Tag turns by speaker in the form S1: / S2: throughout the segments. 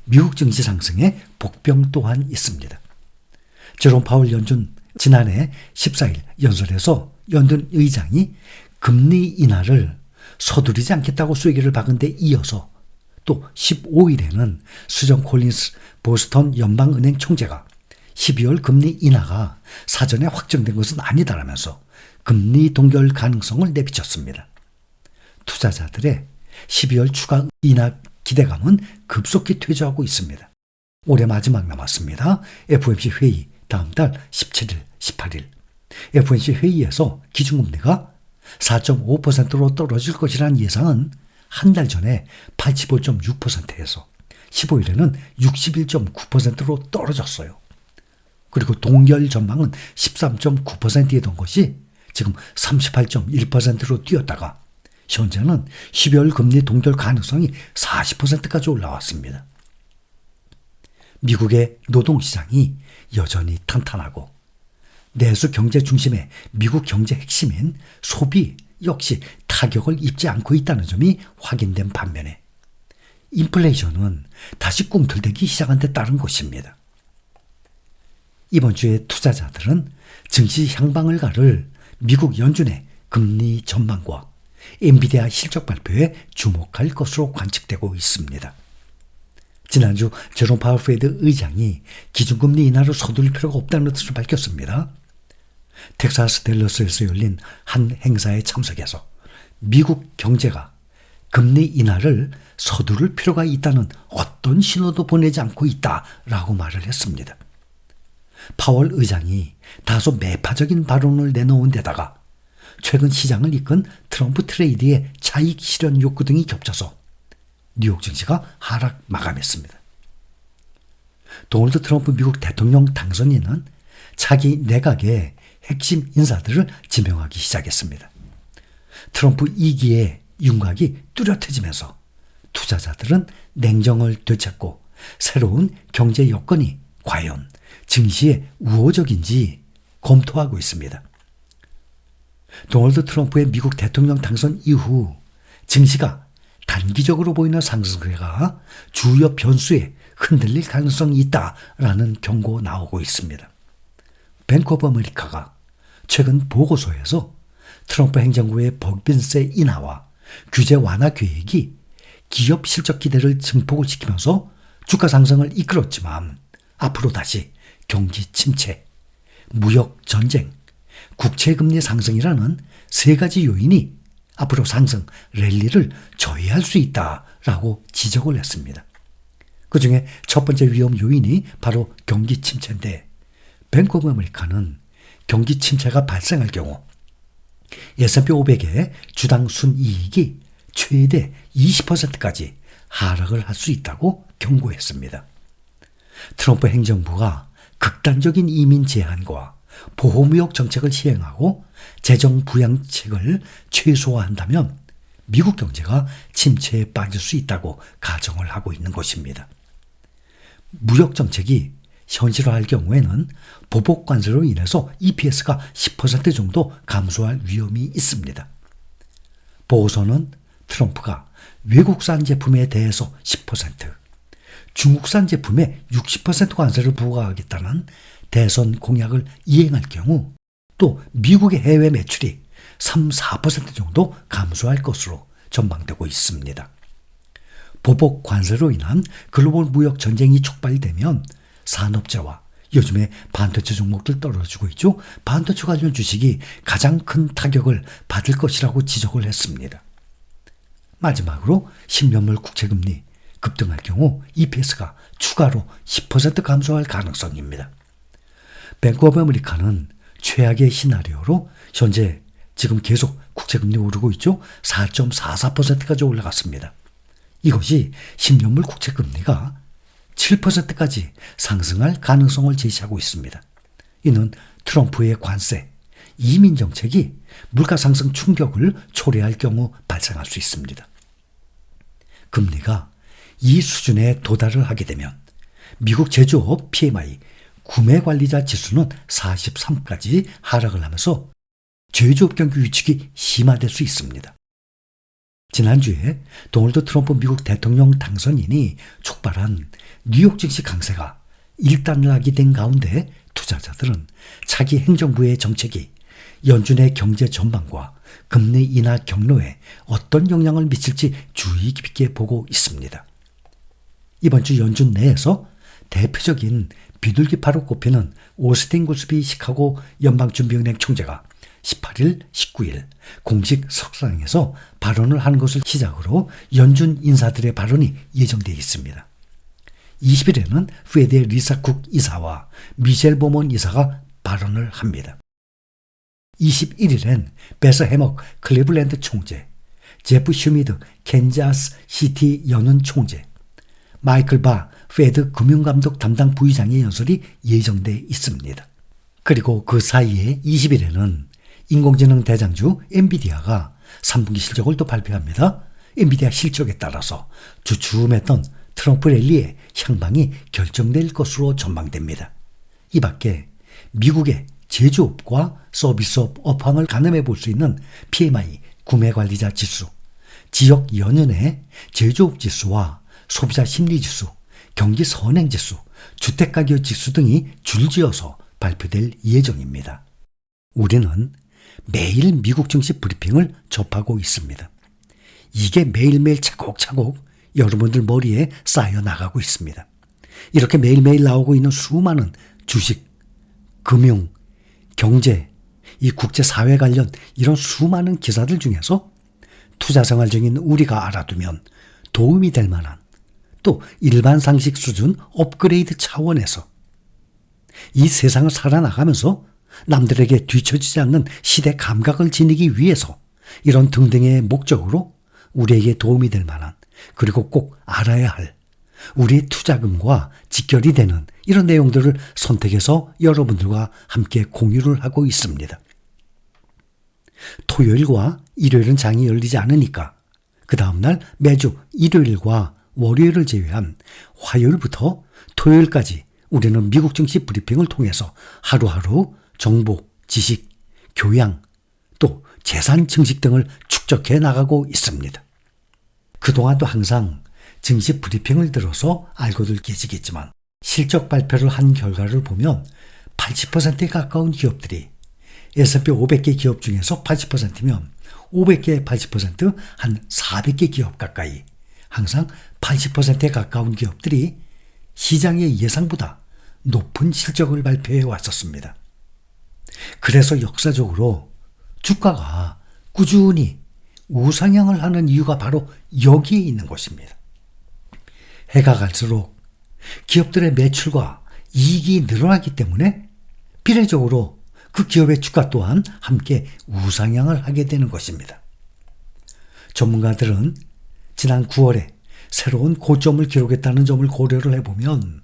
S1: 미국 증시 상승의 복병 또한 있습니다. 제롬 파월 연준 지난해 14일 연설에서 연준 의장이 금리 인하를 서두르지 않겠다고 쐐기를 박은 데 이어서 또 15일에는 수정 콜린스 보스턴 연방은행 총재가 12월 금리 인하가 사전에 확정된 것은 아니다라면서 금리 동결 가능성을 내비쳤습니다. 투자자들의 12월 추가 인하 기대감은 급속히 퇴조하고 있습니다. 올해 마지막 남았습니다. FOMC 회의 다음 달 17일, 18일. FOMC 회의에서 기준금리가 4.5%로 떨어질 것이라는 예상은 한 달 전에 85.6%에서 15일에는 61.9%로 떨어졌어요. 그리고 동결 전망은 13.9%였던 것이 지금 38.1%로 뛰었다가 현재는 12월 금리 동결 가능성이 40%까지 올라왔습니다. 미국의 노동시장이 여전히 탄탄하고 내수 경제 중심의 미국 경제 핵심인 소비 역시 타격을 입지 않고 있다는 점이 확인된 반면에 인플레이션은 다시 꿈틀대기 시작한 데 따른 것입니다. 이번 주에 투자자들은 증시 향방을 가를 미국 연준의 금리 전망과 엔비디아 실적 발표에 주목할 것으로 관측되고 있습니다. 지난주 제롬 파월 페드 의장이 기준금리 인하를 서둘릴 필요가 없다는 뜻을 밝혔습니다. 텍사스 댈러스에서 열린 한 행사에 참석해서 미국 경제가 금리 인하를 서두를 필요가 있다는 어떤 신호도 보내지 않고 있다라고 말을 했습니다. 파월 의장이 다소 매파적인 발언을 내놓은 데다가 최근 시장을 이끈 트럼프 트레이드의 차익 실현 욕구 등이 겹쳐서 뉴욕 증시가 하락 마감했습니다. 도널드 트럼프 미국 대통령 당선인은 차기 내각의 핵심 인사들을 지명하기 시작했습니다. 트럼프 2기의 윤곽이 뚜렷해지면서 투자자들은 냉정을 되찾고 새로운 경제 여건이 과연 증시에 우호적인지 검토하고 있습니다. 도널드 트럼프의 미국 대통령 당선 이후 증시가 단기적으로 보이는 상승세가 주요 변수에 흔들릴 가능성이 있다라는 경고 나오고 있습니다. 뱅크 오브 아메리카가 최근 보고서에서 트럼프 행정부의 법인세 인하와 규제 완화 계획이 기업 실적 기대를 증폭을 시키면서 주가 상승을 이끌었지만 앞으로 다시 경기 침체, 무역 전쟁, 국채금리 상승이라는 세 가지 요인이 앞으로 상승 랠리를 저해할 수 있다라고 지적을 했습니다. 그중에 첫 번째 위험 요인이 바로 경기 침체인데 뱅크 오브 아메리카는 경기 침체가 발생할 경우 S&P 500의 주당 순이익이 최대 20%까지 하락을 할 수 있다고 경고했습니다. 트럼프 행정부가 극단적인 이민 제한과 보호무역 정책을 시행하고 재정 부양책을 최소화한다면 미국 경제가 침체에 빠질 수 있다고 가정을 하고 있는 것입니다. 무역 정책이 현실화할 경우에는 보복 관세로 인해서 EPS가 10% 정도 감소할 위험이 있습니다. 보고서는 트럼프가 외국산 제품에 대해서 10%, 중국산 제품에 60% 관세를 부과하겠다는 대선 공약을 이행할 경우 또 미국의 해외 매출이 3-4% 정도 감소할 것으로 전망되고 있습니다. 보복 관세로 인한 글로벌 무역 전쟁이 촉발되면 산업재와 요즘에 반도체 종목들 떨어지고 있죠. 반도체 관련 주식이 가장 큰 타격을 받을 것이라고 지적을 했습니다. 마지막으로 10년물 국채금리 급등할 경우 EPS가 추가로 10% 감소할 가능성입니다. 뱅크 오브 아메리카는 최악의 시나리오로 현재 지금 계속 국채금리 오르고 있죠. 4.44%까지 올라갔습니다. 이것이 10년물 국채금리가 7%까지 상승할 가능성을 제시하고 있습니다. 이는 트럼프의 관세, 이민 정책이 물가 상승 충격을 초래할 경우 발생할 수 있습니다. 금리가 이 수준에 도달을 하게 되면 미국 제조업 PMI 구매관리자 지수는 43까지 하락을 하면서 제조업 경기 위축이 심화될 수 있습니다. 지난주에 도널드 트럼프 미국 대통령 당선인이 촉발한 뉴욕 증시 강세가 일단락이 된 가운데 투자자들은 차기 행정부의 정책이 연준의 경제 전망과 금리 인하 경로에 어떤 영향을 미칠지 주의 깊게 보고 있습니다. 이번 주 연준 내에서 대표적인 비둘기파로 꼽히는 오스틴 구스비 시카고 연방준비은행 총재가 18일, 19일 공식 석상에서 발언을 하는 것을 시작으로 연준 인사들의 발언이 예정되어 있습니다. 20일에는 페드의 리사 쿡 이사와 미셸 보먼 이사가 발언을 합니다. 21일엔 베서 해먹 클리블랜드 총재, 제프 슈미드 캔자스 시티 연은 총재, 마이클 바 페드 금융감독 담당 부의장의 연설이 예정돼 있습니다. 그리고 그 사이에 20일에는 인공지능 대장주 엔비디아가 3분기 실적을 또 발표합니다. 엔비디아 실적에 따라서 주춤했던 트럼프 랠리의 향방이 결정될 것으로 전망됩니다. 이 밖에 미국의 제조업과 서비스업 업황을 가늠해 볼 수 있는 PMI 구매관리자 지수, 지역 연연의 제조업 지수와 소비자 심리 지수, 경기 선행 지수, 주택가격 지수 등이 줄지어서 발표될 예정입니다. 우리는 매일 미국 증시 브리핑을 접하고 있습니다. 이게 매일매일 차곡차곡 여러분들 머리에 쌓여 나가고 있습니다. 이렇게 매일매일 나오고 있는 수많은 주식, 금융, 경제, 이 국제사회 관련 이런 수많은 기사들 중에서 투자생활 중인 우리가 알아두면 도움이 될 만한 또 일반 상식 수준 업그레이드 차원에서 이 세상을 살아나가면서 남들에게 뒤처지지 않는 시대 감각을 지니기 위해서 이런 등등의 목적으로 우리에게 도움이 될 만한 그리고 꼭 알아야 할 우리의 투자금과 직결이 되는 이런 내용들을 선택해서 여러분들과 함께 공유를 하고 있습니다. 토요일과 일요일은 장이 열리지 않으니까 그 다음날 매주 일요일과 월요일을 제외한 화요일부터 토요일까지 우리는 미국 증시 브리핑을 통해서 하루하루 정보, 지식, 교양, 또 재산 증식 등을 축적해 나가고 있습니다. 그동안도 항상 증시 브리핑을 들어서 알고들 계시겠지만 실적 발표를 한 결과를 보면 80%에 가까운 기업들이 S&P 500개 기업 중에서 80%면 500개의 80%, 한 400개 기업 가까이 항상 80%에 가까운 기업들이 시장의 예상보다 높은 실적을 발표해 왔었습니다. 그래서 역사적으로 주가가 꾸준히 우상향을 하는 이유가 바로 여기에 있는 것입니다. 해가 갈수록 기업들의 매출과 이익이 늘어나기 때문에 비례적으로 그 기업의 주가 또한 함께 우상향을 하게 되는 것입니다. 전문가들은 지난 9월에 새로운 고점을 기록했다는 점을 고려를 해보면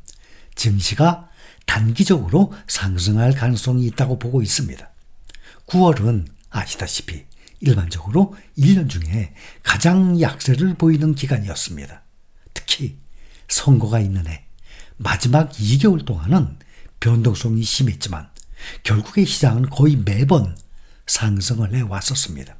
S1: 증시가 단기적으로 상승할 가능성이 있다고 보고 있습니다. 9월은 아시다시피 일반적으로 1년 중에 가장 약세를 보이는 기간이었습니다. 특히 선거가 있는 해 마지막 2개월 동안은 변동성이 심했지만 결국에 시장은 거의 매번 상승을 해왔었습니다.